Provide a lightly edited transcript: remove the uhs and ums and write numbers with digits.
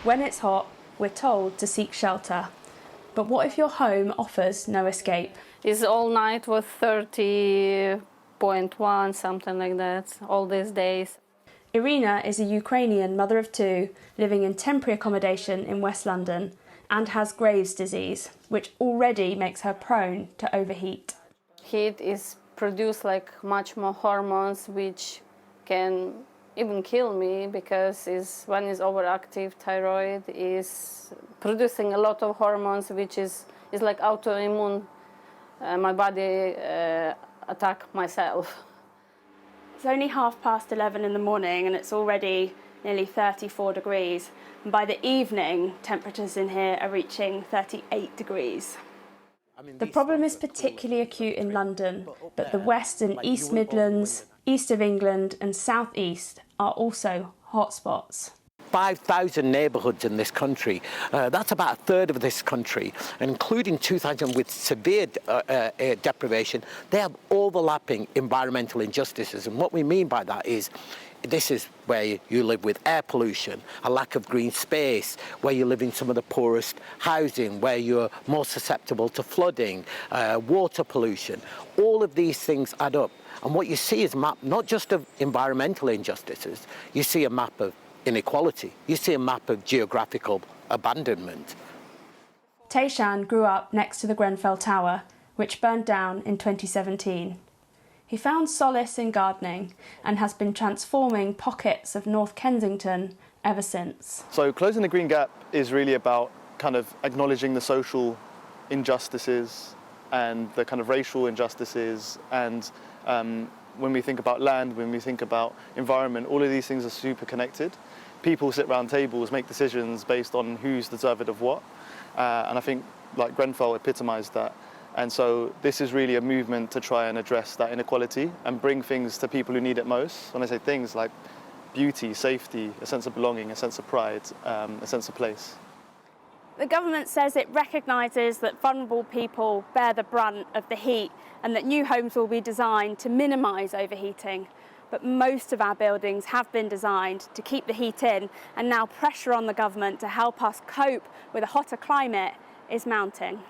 When it's hot, we're told to seek shelter. But what if your home offers no escape? It's all night with 30.1, something like that, all these days. Iryna is a Ukrainian mother of two living in temporary accommodation in West London and has Graves' disease, which already makes her prone to overheat. Heat is produced like much more hormones, which can even kill me because when it's overactive, thyroid is producing a lot of hormones, which is like autoimmune. My body attack myself. It's only 11:30 in the morning and it's already nearly 34 degrees. And by the evening, temperatures in here are reaching 38 degrees. The problem is particularly acute in London, but the West and East Midlands, East of England and South East are also hotspots. 5,000 neighbourhoods in this country. That's about a third of this country, including 2,000 with severe deprivation. They have overlapping environmental injustices, and what we mean by that is this is where you live with air pollution, a lack of green space, where you live in some of the poorest housing, where you're more susceptible to flooding, water pollution. All of these things add up. And what you see is a map not just of environmental injustices, you see a map of inequality. You see a map of geographical abandonment. Tayshan grew up next to the Grenfell Tower, which burned down in 2017. He found solace in gardening and has been transforming pockets of North Kensington ever since. So closing the green gap is really about kind of acknowledging the social injustices and the kind of racial injustices, and when we think about land, when we think about environment, all of these things are super connected. People sit around tables, make decisions based on who's deserving of what, and I think like Grenfell epitomised that. And so this is really a movement to try and address that inequality and bring things to people who need it most. When I say things like beauty, safety, a sense of belonging, a sense of pride, a sense of place. The government says it recognises that vulnerable people bear the brunt of the heat and that new homes will be designed to minimise overheating. But most of our buildings have been designed to keep the heat in, and now pressure on the government to help us cope with a hotter climate is mounting.